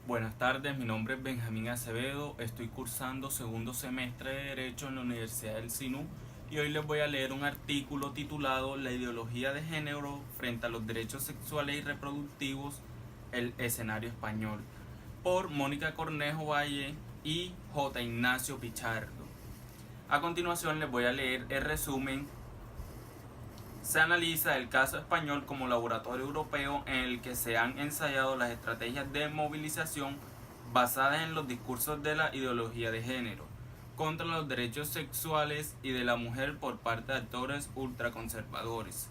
Buenas tardes, mi nombre es Benjamín Acevedo, estoy cursando segundo semestre de Derecho en la Universidad del SINU y hoy les voy a leer un artículo titulado La ideología de género frente a los derechos sexuales y reproductivos, el escenario español, por Mónica Cornejo Valle y J. Ignacio Pichardo. A continuación les voy a leer el resumen. Se analiza el caso español como laboratorio europeo en el que se han ensayado las estrategias de movilización basadas en los discursos de la ideología de género contra los derechos sexuales y de la mujer por parte de actores ultraconservadores,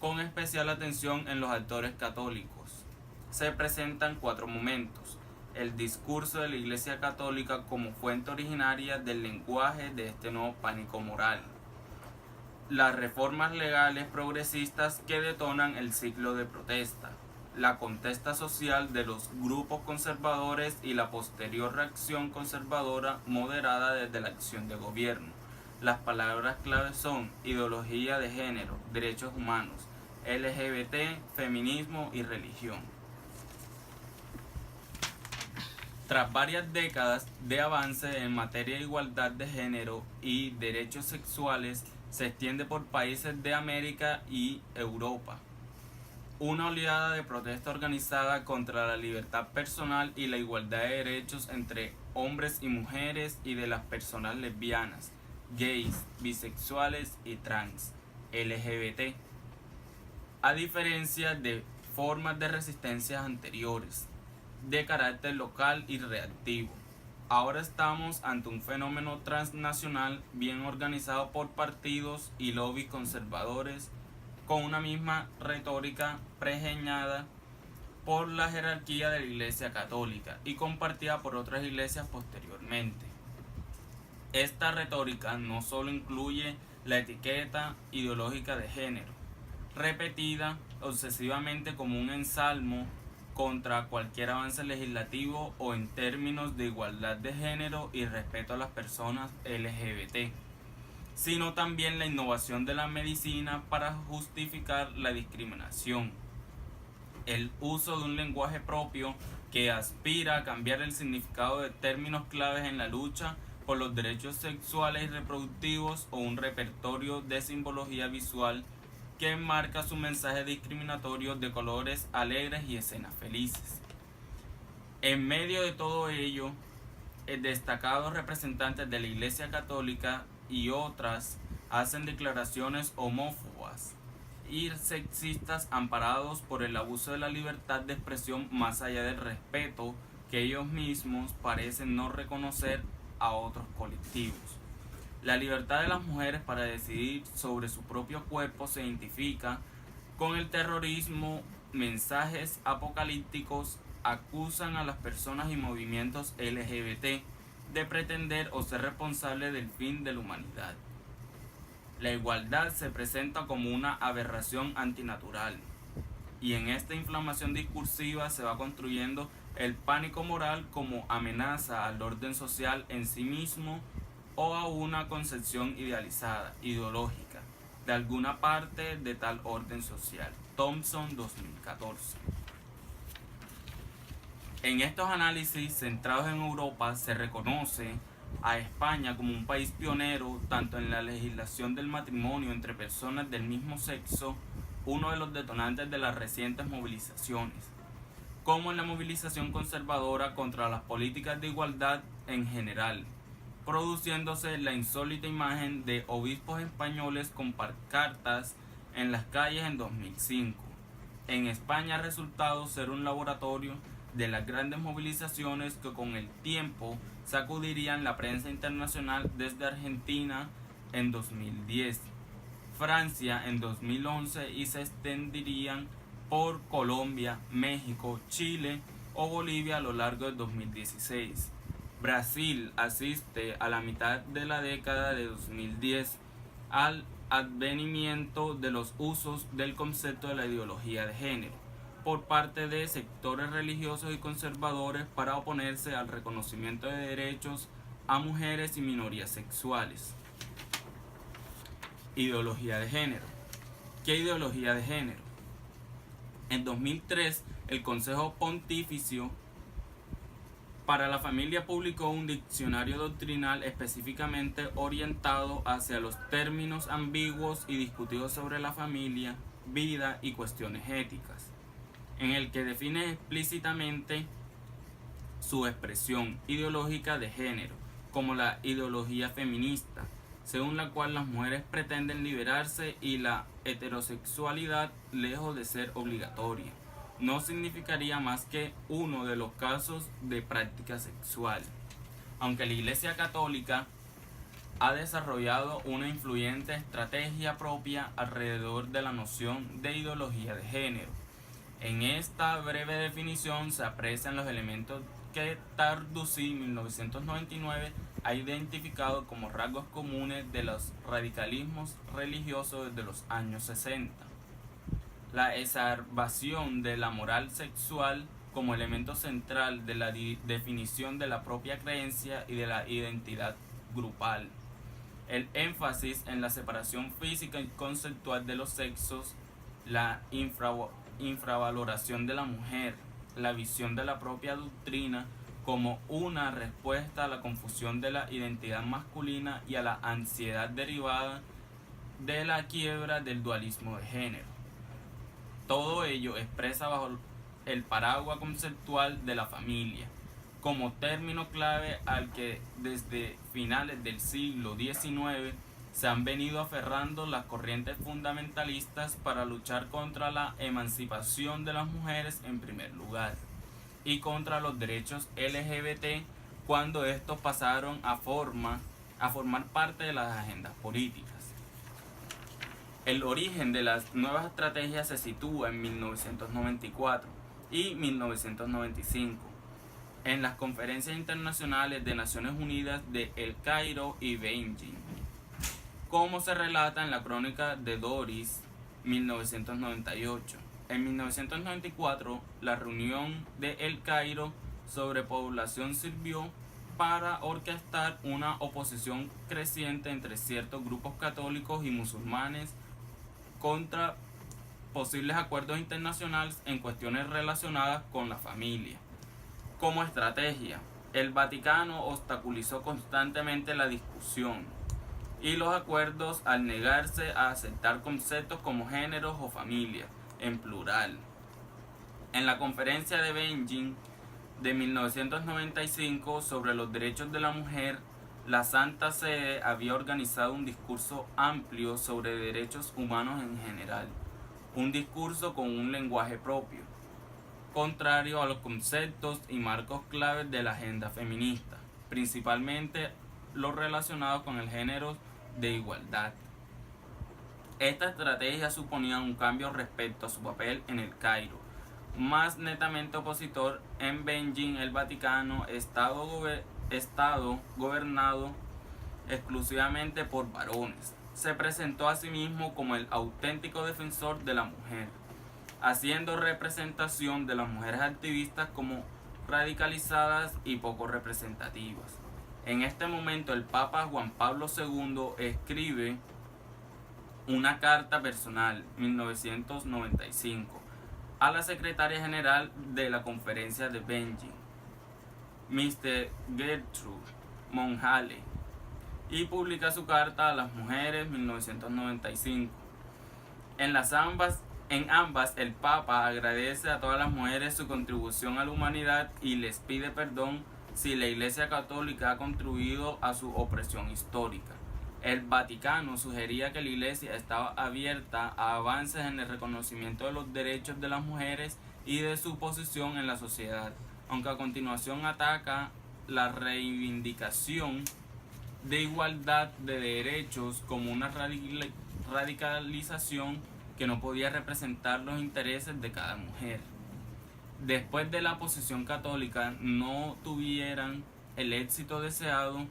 con especial atención en los actores católicos. Se presentan 4 momentos: el discurso de la Iglesia Católica como fuente originaria del lenguaje de este nuevo pánico moral, las reformas legales progresistas que detonan el ciclo de protesta, la contesta social de los grupos conservadores y la posterior reacción conservadora moderada desde la acción de gobierno. Las palabras claves son ideología de género, derechos humanos, LGBT, feminismo y religión. Tras varias décadas de avance en materia de igualdad de género y derechos sexuales, se extiende por países de América y Europa una oleada de protesta organizada contra la libertad personal y la igualdad de derechos entre hombres y mujeres y de las personas lesbianas, gays, bisexuales y trans, LGBT, a diferencia de formas de resistencia anteriores, de carácter local y reactivo. Ahora estamos ante un fenómeno transnacional bien organizado por partidos y lobbies conservadores con una misma retórica pregeñada por la jerarquía de la Iglesia Católica y compartida por otras iglesias posteriormente. Esta retórica no solo incluye la etiqueta ideológica de género, repetida obsesivamente como un ensalmo contra cualquier avance legislativo o en términos de igualdad de género y respeto a las personas LGBT, sino también la innovación de la medicina para justificar la discriminación, el uso de un lenguaje propio que aspira a cambiar el significado de términos claves en la lucha por los derechos sexuales y reproductivos o un repertorio de simbología visual que enmarca su mensaje discriminatorio de colores alegres y escenas felices. En medio de todo ello, destacados representantes de la Iglesia Católica y otras hacen declaraciones homófobas y sexistas amparados por el abuso de la libertad de expresión más allá del respeto que ellos mismos parecen no reconocer a otros colectivos. La libertad de las mujeres para decidir sobre su propio cuerpo se identifica con el terrorismo. Mensajes apocalípticos acusan a las personas y movimientos LGBT de pretender o ser responsables del fin de la humanidad. La igualdad se presenta como una aberración antinatural, y en esta inflamación discursiva se va construyendo el pánico moral como amenaza al orden social en sí mismo o a una concepción idealizada, ideológica, de alguna parte de tal orden social. Thompson, 2014. En estos análisis centrados en Europa se reconoce a España como un país pionero tanto en la legislación del matrimonio entre personas del mismo sexo, uno de los detonantes de las recientes movilizaciones, como en la movilización conservadora contra las políticas de igualdad en general, produciéndose la insólita imagen de obispos españoles con pancartas en las calles en 2005. En España ha resultado ser un laboratorio de las grandes movilizaciones que con el tiempo sacudirían la prensa internacional desde Argentina en 2010, Francia en 2011 y se extenderían por Colombia, México, Chile o Bolivia a lo largo de 2016. Brasil asiste a la mitad de la década de 2010 al advenimiento de los usos del concepto de la ideología de género por parte de sectores religiosos y conservadores para oponerse al reconocimiento de derechos a mujeres y minorías sexuales. Ideología de género. ¿Qué ideología de género? En 2003, el Consejo Pontificio Para la familia publicó un diccionario doctrinal específicamente orientado hacia los términos ambiguos y discutidos sobre la familia, vida y cuestiones éticas, en el que define explícitamente su expresión ideológica de género, como la ideología feminista, según la cual las mujeres pretenden liberarse y la heterosexualidad, lejos de ser obligatoria, no significaría más que uno de los casos de práctica sexual. Aunque la Iglesia Católica ha desarrollado una influyente estrategia propia alrededor de la noción de ideología de género. En esta breve definición se aprecian los elementos que Tarducci 1999 ha identificado como rasgos comunes de los radicalismos religiosos desde los años 60. La exacerbación de la moral sexual como elemento central de la definición de la propia creencia y de la identidad grupal. El énfasis en la separación física y conceptual de los sexos, la infravaloración de la mujer, la visión de la propia doctrina como una respuesta a la confusión de la identidad masculina y a la ansiedad derivada de la quiebra del dualismo de género. Todo ello expresa bajo el paraguas conceptual de la familia, como término clave al que desde finales del siglo XIX se han venido aferrando las corrientes fundamentalistas para luchar contra la emancipación de las mujeres en primer lugar y contra los derechos LGBT cuando estos pasaron a formar parte de las agendas políticas. El origen de las nuevas estrategias se sitúa en 1994 y 1995 en las conferencias internacionales de Naciones Unidas de El Cairo y Beijing, como se relata en la crónica de Doris 1998. En 1994, la reunión de El Cairo sobre población sirvió para orquestar una oposición creciente entre ciertos grupos católicos y musulmanes contra posibles acuerdos internacionales en cuestiones relacionadas con la familia. Como estrategia, el Vaticano obstaculizó constantemente la discusión y los acuerdos al negarse a aceptar conceptos como géneros o familia, en plural. En la conferencia de Beijing de 1995 sobre los derechos de la mujer, la Santa Sede había organizado un discurso amplio sobre derechos humanos en general, un discurso con un lenguaje propio, contrario a los conceptos y marcos claves de la agenda feminista, principalmente los relacionados con el género de igualdad. Esta estrategia suponía un cambio respecto a su papel en el Cairo, más netamente opositor. En Beijing, el Vaticano, estado gobernado exclusivamente por varones, se presentó a sí mismo como el auténtico defensor de la mujer, haciendo representación de las mujeres activistas como radicalizadas y poco representativas. En este momento, el Papa Juan Pablo II escribe una carta personal, 1995, a la secretaria general de la conferencia de Beijing, Mr. Gertrude Monjale, y publica su carta a las mujeres, 1995. En ambas, el Papa agradece a todas las mujeres su contribución a la humanidad y les pide perdón si la Iglesia Católica ha contribuido a su opresión histórica. El Vaticano sugería que la Iglesia estaba abierta a avances en el reconocimiento de los derechos de las mujeres y de su posición en la sociedad, aunque a continuación ataca la reivindicación de igualdad de derechos como una radicalización que no podía representar los intereses de cada mujer. Después de la posición católica no tuvieran el éxito deseado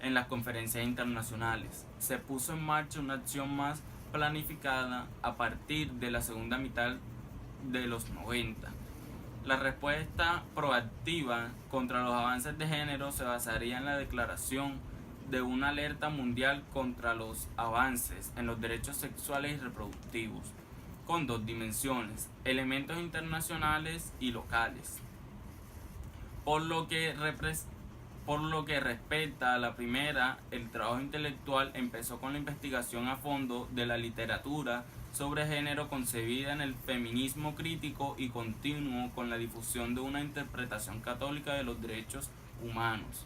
en las conferencias internacionales, se puso en marcha una acción más planificada a partir de la segunda mitad de los 90. La respuesta proactiva contra los avances de género se basaría en la declaración de una alerta mundial contra los avances en los derechos sexuales y reproductivos, con dos dimensiones: elementos internacionales y locales. Por lo que respecta a la primera, el trabajo intelectual empezó con la investigación a fondo de la literatura sobre género concebida en el feminismo crítico y continuo con la difusión de una interpretación católica de los derechos humanos,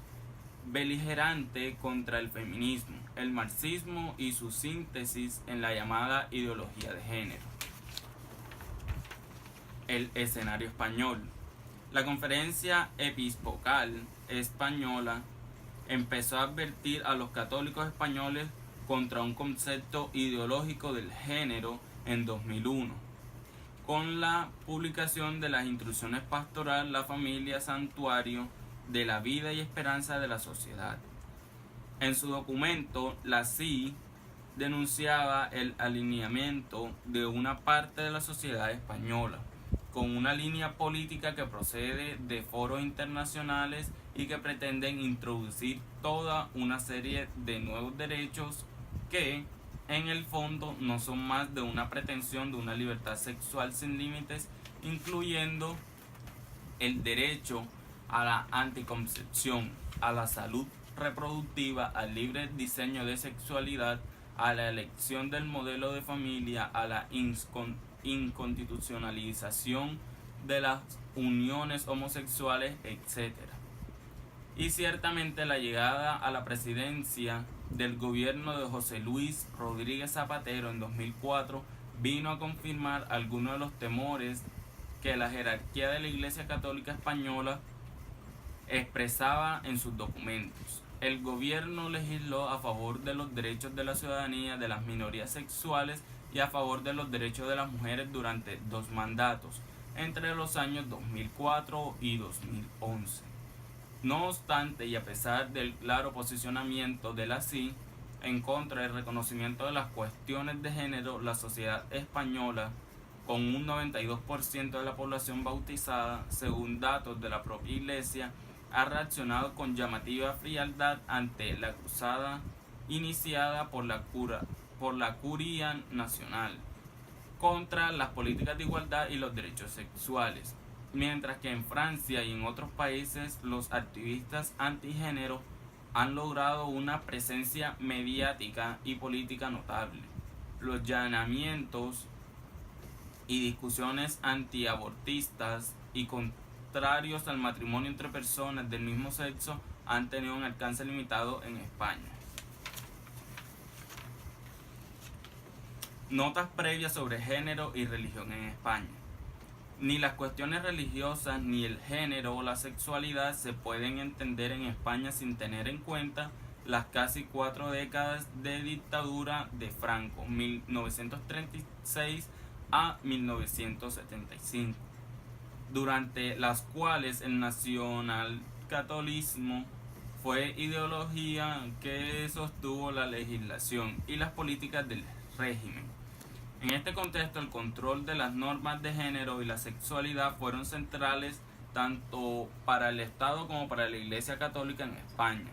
beligerante contra el feminismo, el marxismo y su síntesis en la llamada ideología de género. El escenario español. La Conferencia Episcopal Española empezó a advertir a los católicos españoles contra un concepto ideológico del género en 2001, con la publicación de las Instrucciones Pastoral, la Familia, Santuario de la Vida y Esperanza de la Sociedad. En su documento, la CI denunciaba el alineamiento de una parte de la sociedad española con una línea política que procede de foros internacionales y que pretenden introducir toda una serie de nuevos derechos que en el fondo no son más de una pretensión de una libertad sexual sin límites, incluyendo el derecho a la anticoncepción, a la salud reproductiva, al libre diseño de sexualidad, a la elección del modelo de familia, a la inconstitucionalización de las uniones homosexuales, etc. Y ciertamente la llegada a la presidencia del gobierno de José Luis Rodríguez Zapatero en 2004 vino a confirmar algunos de los temores que la jerarquía de la Iglesia Católica Española expresaba en sus documentos. El gobierno legisló a favor de los derechos de la ciudadanía, de las minorías sexuales y a favor de los derechos de las mujeres durante 2 mandatos, entre los años 2004 y 2011. No obstante, y a pesar del claro posicionamiento de la CI en contra del reconocimiento de las cuestiones de género, la sociedad española, con un 92% de la población bautizada, según datos de la propia Iglesia, ha reaccionado con llamativa frialdad ante la cruzada iniciada por la Curia Nacional contra las políticas de igualdad y los derechos sexuales, mientras que en Francia y en otros países los activistas antigénero han logrado una presencia mediática y política notable. Los llamamientos y discusiones antiabortistas y contrarios al matrimonio entre personas del mismo sexo han tenido un alcance limitado en España. Notas previas sobre género y religión en España. Ni las cuestiones religiosas, ni el género o la sexualidad se pueden entender en España sin tener en cuenta las casi 4 décadas de dictadura de Franco, 1936 a 1975, durante las cuales el nacionalcatolicismo fue ideología que sostuvo la legislación y las políticas del régimen. En este contexto, el control de las normas de género y la sexualidad fueron centrales tanto para el Estado como para la Iglesia Católica en España,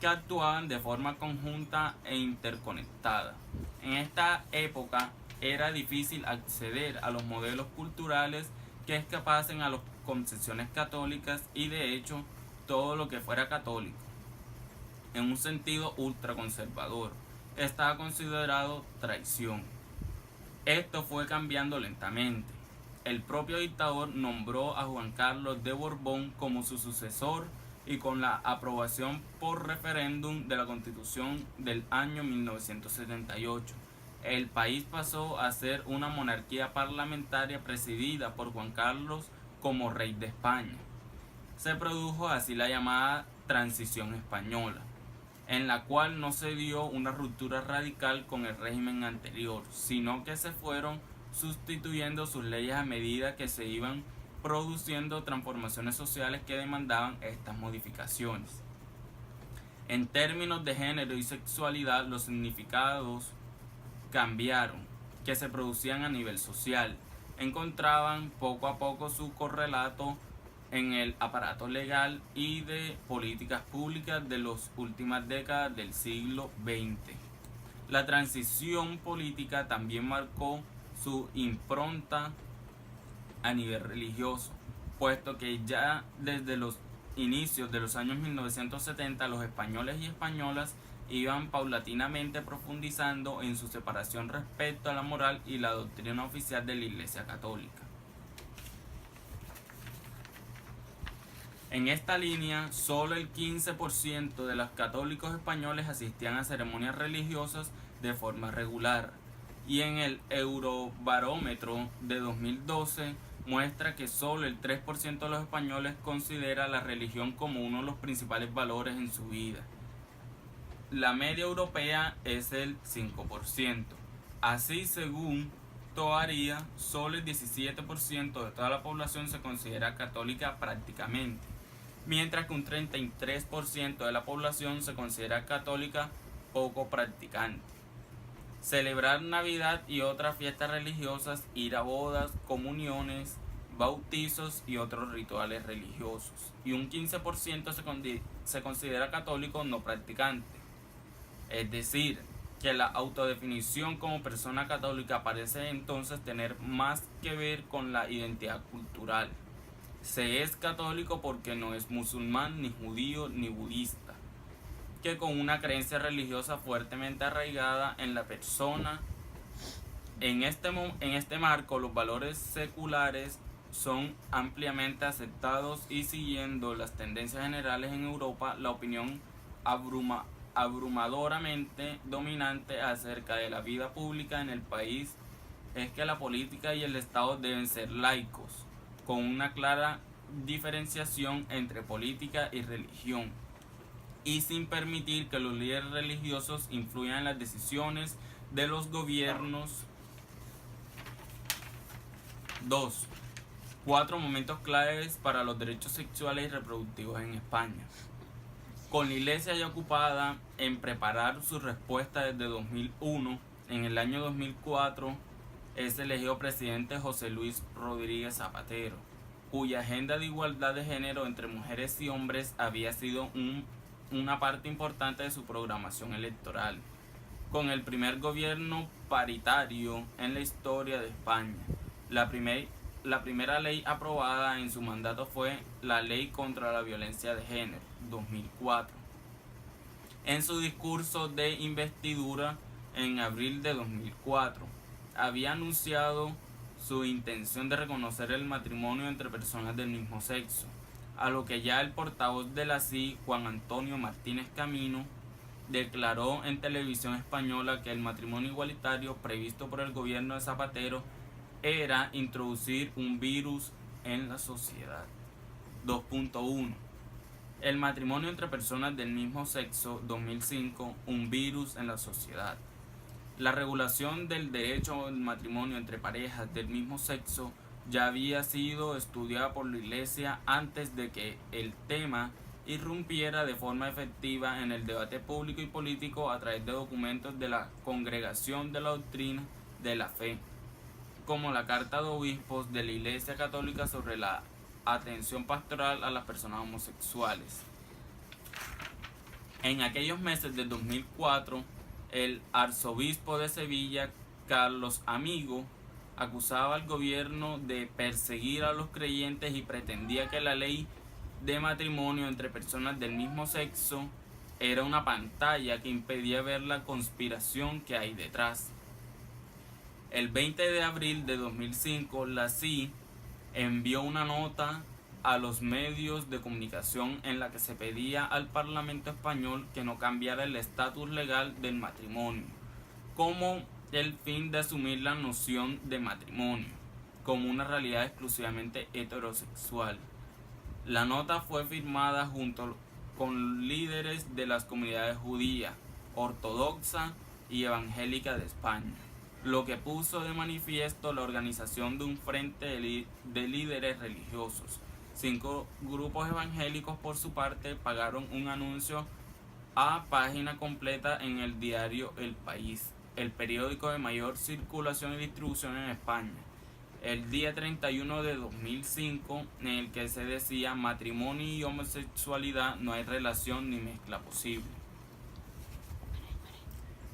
que actuaban de forma conjunta e interconectada. En esta época era difícil acceder a los modelos culturales que escapasen a las concepciones católicas y de hecho todo lo que fuera católico, en un sentido ultraconservador, estaba considerado traición. Esto fue cambiando lentamente. El propio dictador nombró a Juan Carlos de Borbón como su sucesor y con la aprobación por referéndum de la Constitución del año 1978, el país pasó a ser una monarquía parlamentaria presidida por Juan Carlos como rey de España. Se produjo así la llamada Transición Española, en la cual no se dio una ruptura radical con el régimen anterior, sino que se fueron sustituyendo sus leyes a medida que se iban produciendo transformaciones sociales que demandaban estas modificaciones. En términos de género y sexualidad, los significados cambiaron, que se producían a nivel social, encontraban poco a poco su correlato en el aparato legal y de políticas públicas de las últimas décadas del siglo XX. La transición política también marcó su impronta a nivel religioso, puesto que ya desde los inicios de los años 1970, los españoles y españolas iban paulatinamente profundizando en su separación respecto a la moral y la doctrina oficial de la Iglesia Católica. En esta línea, solo el 15% de los católicos españoles asistían a ceremonias religiosas de forma regular, y en el Eurobarómetro de 2012 muestra que solo el 3% de los españoles considera la religión como uno de los principales valores en su vida. La media europea es el 5%. Así, según Toaria, solo el 17% de toda la población se considera católica prácticamente, mientras que un 33% de la población se considera católica poco practicante. Celebrar Navidad y otras fiestas religiosas, ir a bodas, comuniones, bautizos y otros rituales religiosos. Y un 15% se considera católico no practicante. Es decir, que la autodefinición como persona católica parece entonces tener más que ver con la identidad cultural. Se es católico porque no es musulmán, ni judío, ni budista, que con una creencia religiosa fuertemente arraigada en la persona. En este marco, los valores seculares son ampliamente aceptados y, siguiendo las tendencias generales en Europa, la opinión abrumadoramente dominante acerca de la vida pública en el país es que la política y el Estado deben ser laicos, con una clara diferenciación entre política y religión, y sin permitir que los líderes religiosos influyan en las decisiones de los gobiernos. 2. 4 momentos claves para los derechos sexuales y reproductivos en España. Con la Iglesia ya ocupada en preparar su respuesta desde 2001, en el año 2004 es elegido presidente José Luis Rodríguez Zapatero, cuya agenda de igualdad de género entre mujeres y hombres había sido una parte importante de su programación electoral, con el primer gobierno paritario en la historia de España. La primera ley aprobada en su mandato fue la Ley contra la Violencia de Género, 2004. En su discurso de investidura en abril de 2004, había anunciado su intención de reconocer el matrimonio entre personas del mismo sexo, a lo que ya el portavoz de la CIE, Juan Antonio Martínez Camino, declaró en televisión española que el matrimonio igualitario previsto por el gobierno de Zapatero era introducir un virus en la sociedad. 2.1. El matrimonio entre personas del mismo sexo, 2005, un virus en la sociedad. La regulación del derecho al matrimonio entre parejas del mismo sexo ya había sido estudiada por la Iglesia antes de que el tema irrumpiera de forma efectiva en el debate público y político a través de documentos de la Congregación de la Doctrina de la Fe, como la Carta de Obispos de la Iglesia Católica sobre la atención pastoral a las personas homosexuales. En aquellos meses de 2004, el arzobispo de Sevilla, Carlos Amigo, acusaba al gobierno de perseguir a los creyentes y pretendía que la ley de matrimonio entre personas del mismo sexo era una pantalla que impedía ver la conspiración que hay detrás. El 20 de abril de 2005, la CIE envió una nota a los medios de comunicación en la que se pedía al Parlamento español que no cambiara el estatus legal del matrimonio, como el fin de asumir la noción de matrimonio como una realidad exclusivamente heterosexual. La nota fue firmada junto con líderes de las comunidades judía, ortodoxa y evangélica de España, lo que puso de manifiesto la organización de un frente de líderes religiosos. 5 grupos evangélicos, por su parte, pagaron un anuncio a página completa en el diario El País, el periódico de mayor circulación y distribución en España, el día 31 de 2005, en el que se decía: matrimonio y homosexualidad no hay relación ni mezcla posible.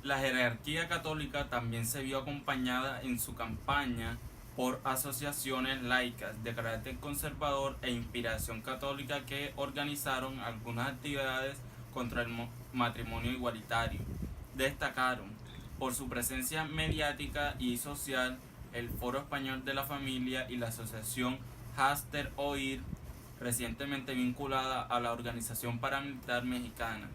La jerarquía católica también se vio acompañada en su campaña por asociaciones laicas de carácter conservador e inspiración católica que organizaron algunas actividades contra el matrimonio igualitario. Destacaron por su presencia mediática y social el Foro Español de la Familia y la asociación Haster Oír, recientemente vinculada a la Organización Paramilitar Mexicana.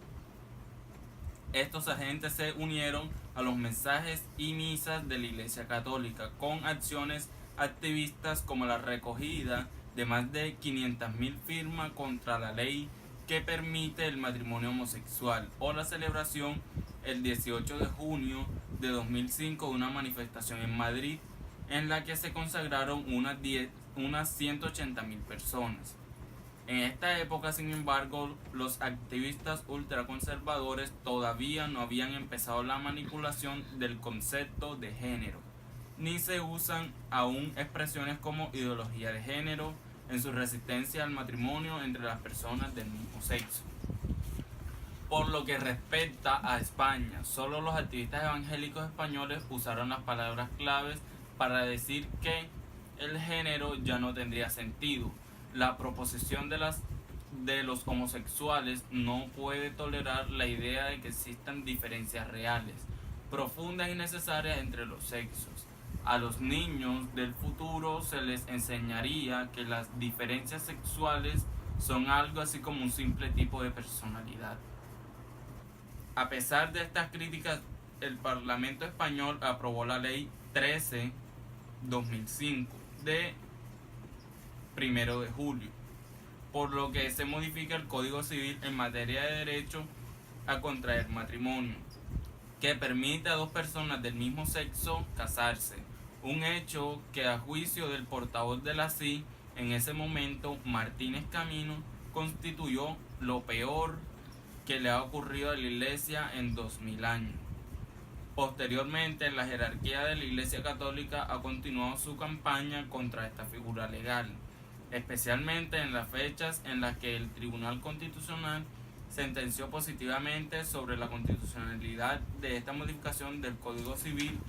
Estos agentes se unieron a los mensajes y misas de la Iglesia Católica con acciones activistas como la recogida de más de 500,000 firmas contra la ley que permite el matrimonio homosexual o la celebración el 18 de junio de 2005 de una manifestación en Madrid en la que se consagraron unas 180,000 personas. En esta época, sin embargo, los activistas ultraconservadores todavía no habían empezado la manipulación del concepto de género, ni se usan aún expresiones como ideología de género en su resistencia al matrimonio entre las personas del mismo sexo. Por lo que respecta a España, solo los activistas evangélicos españoles usaron las palabras claves para decir que el género ya no tendría sentido. La proposición de los homosexuales no puede tolerar la idea de que existan diferencias reales, profundas y necesarias entre los sexos. A los niños del futuro se les enseñaría que las diferencias sexuales son algo así como un simple tipo de personalidad. A pesar de estas críticas, el Parlamento español aprobó la Ley 13/2005 de 1 de julio, por lo que se modifica el Código Civil en materia de derecho a contraer matrimonio, que permite a dos personas del mismo sexo casarse, un hecho que a juicio del portavoz de la CIE en ese momento, Martínez Camino, constituyó lo peor que le ha ocurrido a la Iglesia en 2000 años. Posteriormente, la jerarquía de la Iglesia Católica ha continuado su campaña contra esta figura legal, especialmente en las fechas en las que el Tribunal Constitucional sentenció positivamente sobre la constitucionalidad de esta modificación del Código Civil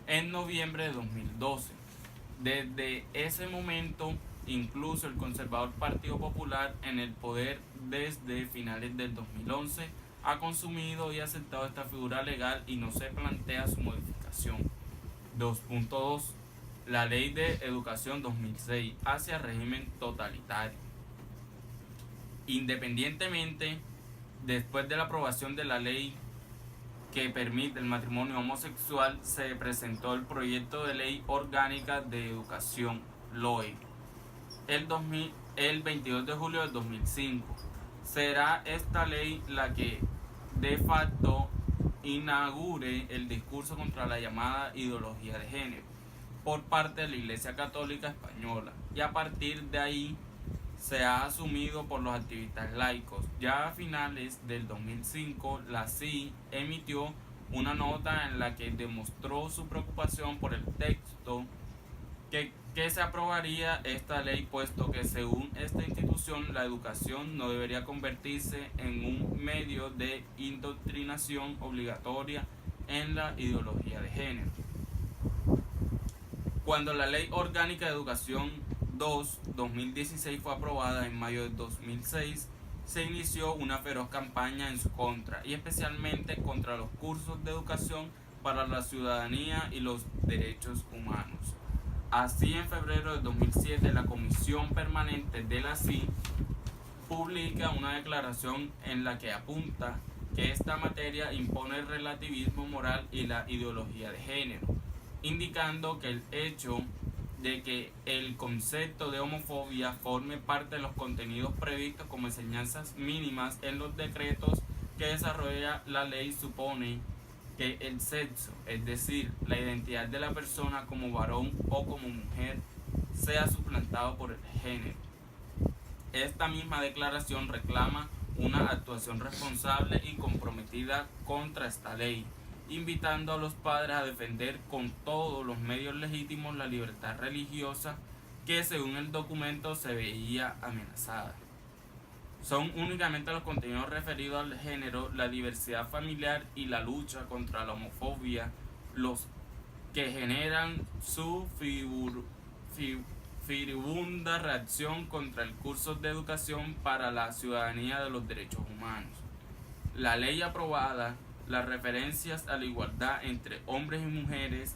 en noviembre de 2012. Desde ese momento, incluso el conservador Partido Popular, en el poder desde finales del 2011, ha consumido y aceptado esta figura legal y no se plantea su modificación. 2.2. La Ley de Educación 2006 hacia régimen totalitario. Independientemente, después de la aprobación de la ley que permite el matrimonio homosexual, se presentó el proyecto de ley orgánica de educación, LOE, el 22 de julio del 2005. Será esta ley la que de facto inaugure el discurso contra la llamada ideología de género por parte de la Iglesia Católica Española, y a partir de ahí se ha asumido por los activistas laicos. Ya a finales del 2005, la CIE emitió una nota en la que demostró su preocupación por el texto que se aprobaría esta ley, puesto que según esta institución la educación no debería convertirse en un medio de indoctrinación obligatoria en la ideología de género. Cuando la Ley Orgánica de Educación 2/2016 fue aprobada en mayo de 2006, se inició una feroz campaña en su contra, y especialmente contra los cursos de educación para la ciudadanía y los derechos humanos. Así, en febrero de 2007, la Comisión Permanente de la CIE publica una declaración en la que apunta que esta materia impone el relativismo moral y la ideología de género, indicando que el hecho de que el concepto de homofobia forme parte de los contenidos previstos como enseñanzas mínimas en los decretos que desarrolla la ley supone que el sexo, es decir, la identidad de la persona como varón o como mujer, sea suplantado por el género. Esta misma declaración reclama una actuación responsable y comprometida contra esta ley, invitando a los padres a defender con todos los medios legítimos la libertad religiosa que, según el documento, se veía amenazada. Son únicamente los contenidos referidos al género, la diversidad familiar y la lucha contra la homofobia los que generan su furibunda reacción contra el curso de educación para la ciudadanía de los derechos humanos. La ley aprobada, las referencias a la igualdad entre hombres y mujeres,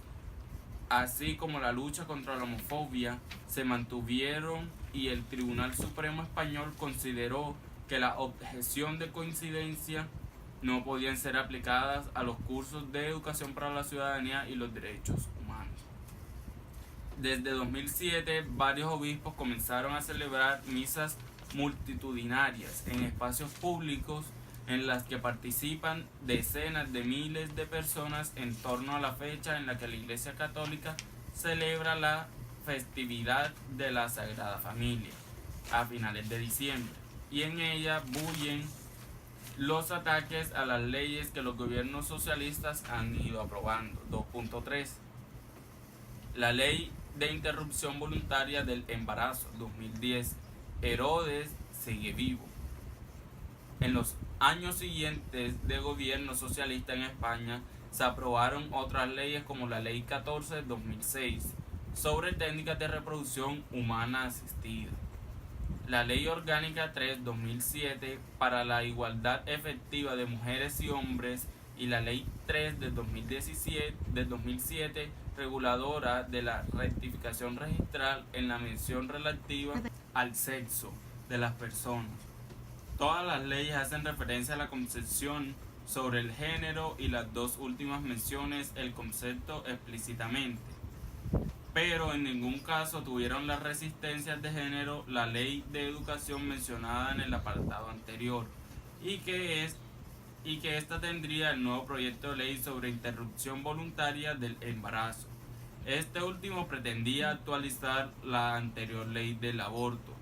así como la lucha contra la homofobia, se mantuvieron y el Tribunal Supremo Español consideró que la objeción de coincidencia no podían ser aplicadas a los cursos de educación para la ciudadanía y los derechos humanos. Desde 2007, varios obispos comenzaron a celebrar misas multitudinarias en espacios públicos en las que participan decenas de miles de personas en torno a la fecha en la que la Iglesia Católica celebra la festividad de la Sagrada Familia, a finales de diciembre, y en ella bullen los ataques a las leyes que los gobiernos socialistas han ido aprobando. 2.3. La ley de interrupción voluntaria del embarazo, 2010. Herodes sigue vivo. En los años siguientes de gobierno socialista en España se aprobaron otras leyes como la Ley 14 de 2006 sobre técnicas de reproducción humana asistida, la Ley Orgánica 3/2007 para la igualdad efectiva de mujeres y hombres y la Ley 3 de 2007 reguladora de la rectificación registral en la mención relativa al sexo de las personas. Todas las leyes hacen referencia a la concepción sobre el género y las dos últimas menciones el concepto explícitamente, pero en ningún caso tuvieron las resistencias de género la ley de educación mencionada en el apartado anterior y que esta tendría el nuevo proyecto de ley sobre interrupción voluntaria del embarazo. Este último pretendía actualizar la anterior ley del aborto.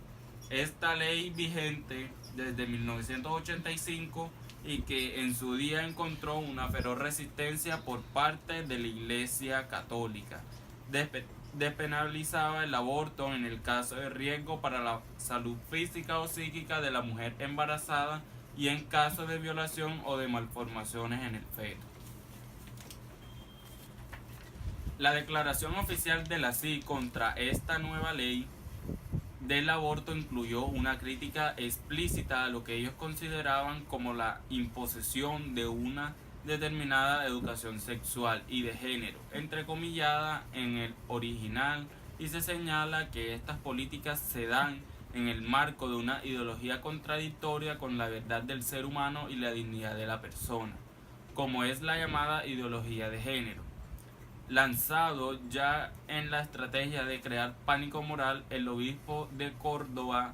Esta ley vigente desde 1985 y que en su día encontró una feroz resistencia por parte de la Iglesia Católica. Despenalizaba el aborto en el caso de riesgo para la salud física o psíquica de la mujer embarazada y en caso de violación o de malformaciones en el feto. La declaración oficial de la CIE contra esta nueva ley del aborto incluyó una crítica explícita a lo que ellos consideraban como la imposición de una determinada educación sexual y de género, entrecomillada en el original, y se señala que estas políticas se dan en el marco de una ideología contradictoria con la verdad del ser humano y la dignidad de la persona, como es la llamada ideología de género. Lanzado ya en la estrategia de crear pánico moral, el obispo de Córdoba,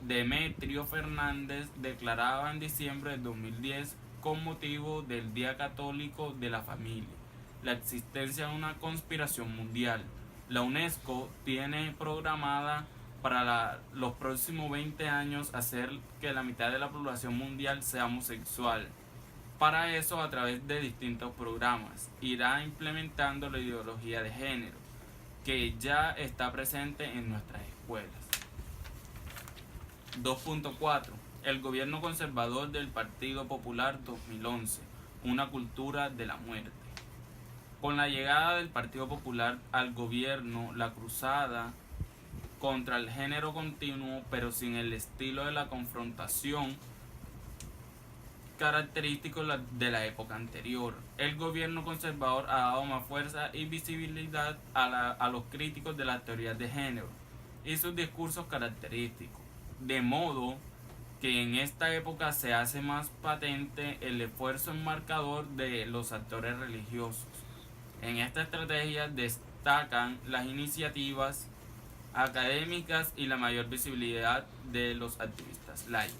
Demetrio Fernández, declaraba en diciembre de 2010, con motivo del Día Católico de la Familia, la existencia de una conspiración mundial. La UNESCO tiene programada para los próximos 20 años hacer que la mitad de la población mundial sea homosexual. Para eso, a través de distintos programas, irá implementando la ideología de género, que ya está presente en nuestras escuelas. 2.4. El gobierno conservador del Partido Popular 2011, una cultura de la muerte. Con la llegada del Partido Popular al gobierno, la cruzada contra el género continuo, pero sin el estilo de la confrontación característico de la época anterior. El gobierno conservador ha dado más fuerza y visibilidad a los críticos de las teorías de género y sus discursos característicos, de modo que en esta época se hace más patente el esfuerzo enmarcador de los actores religiosos. En esta estrategia destacan las iniciativas académicas y la mayor visibilidad de los activistas laicos.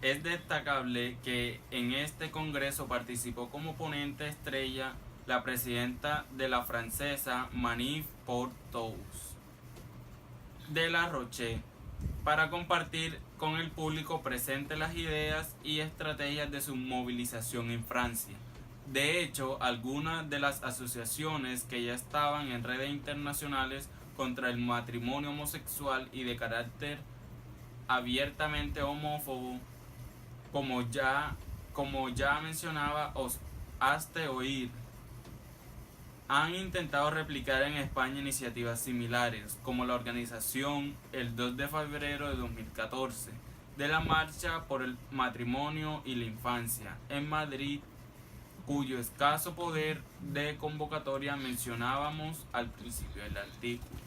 Es destacable que en este congreso participó como ponente estrella la presidenta de la francesa Manif pour tous de La Roche, para compartir con el público presente las ideas y estrategias de su movilización en Francia. De hecho, algunas de las asociaciones que ya estaban en redes internacionales contra el matrimonio homosexual y de carácter abiertamente homófobo, como ya mencionaba, os has de oír, han intentado replicar en España iniciativas similares, como la organización el 2 de febrero de 2014 de la Marcha por el Matrimonio y la Infancia en Madrid, cuyo escaso poder de convocatoria mencionábamos al principio del artículo.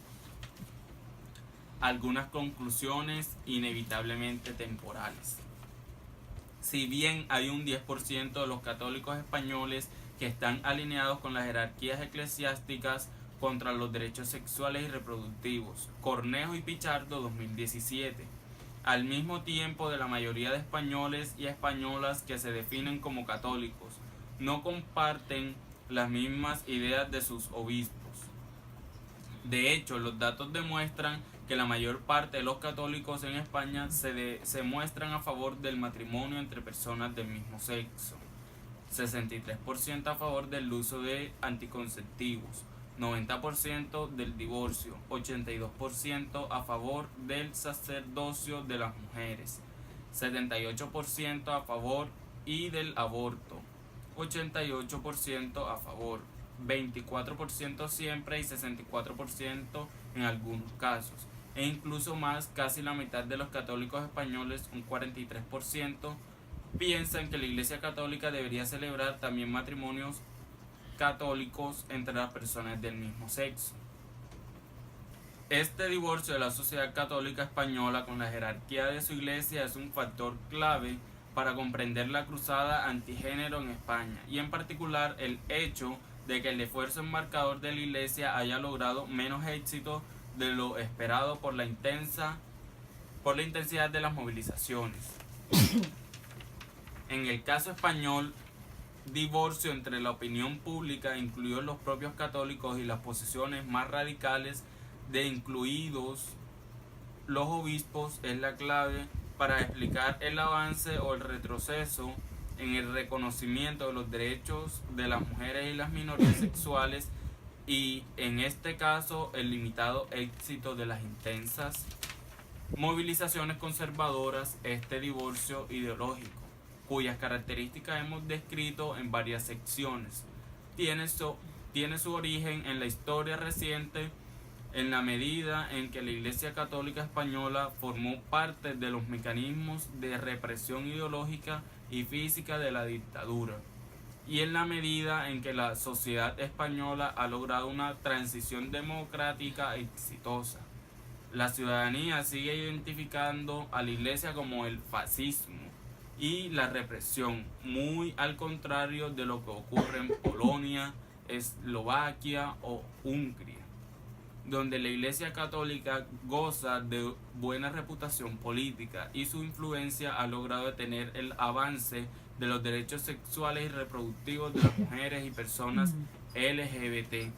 Algunas conclusiones inevitablemente temporales. Si bien hay un 10% de los católicos españoles que están alineados con las jerarquías eclesiásticas contra los derechos sexuales y reproductivos, Cornejo y Pichardo 2017, al mismo tiempo de la mayoría de españoles y españolas que se definen como católicos, no comparten las mismas ideas de sus obispos. De hecho, los datos demuestran que la mayor parte de los católicos en España se muestran a favor del matrimonio entre personas del mismo sexo, 63% a favor del uso de anticonceptivos, 90% del divorcio, 82% a favor del sacerdocio de las mujeres, 78% a favor y del aborto, 88% a favor, 24% siempre y 64% en algunos casos, e incluso más, casi la mitad de los católicos españoles, un 43%, piensan que la Iglesia Católica debería celebrar también matrimonios católicos entre las personas del mismo sexo. Este divorcio de la sociedad católica española con la jerarquía de su iglesia es un factor clave para comprender la cruzada antigénero en España, y en particular el hecho de que el esfuerzo enmarcador de la iglesia haya logrado menos éxito de lo esperado por la intensidad de las movilizaciones. En el caso español, divorcio entre la opinión pública, incluidos los propios católicos, y las posiciones más radicales de incluidos los obispos es la clave para explicar el avance o el retroceso en el reconocimiento de los derechos de las mujeres y las minorías sexuales, y en este caso el limitado éxito de las intensas movilizaciones conservadoras. Este divorcio ideológico, cuyas características hemos descrito en varias secciones, tiene su origen en la historia reciente, en la medida en que la Iglesia Católica Española formó parte de los mecanismos de represión ideológica y física de la dictadura, y en la medida en que la sociedad española ha logrado una transición democrática exitosa. La ciudadanía sigue identificando a la Iglesia como el fascismo y la represión, muy al contrario de lo que ocurre en Polonia, Eslovaquia o Hungría, donde la Iglesia Católica goza de buena reputación política y su influencia ha logrado detener el avance de los derechos sexuales y reproductivos de las mujeres y personas LGBT.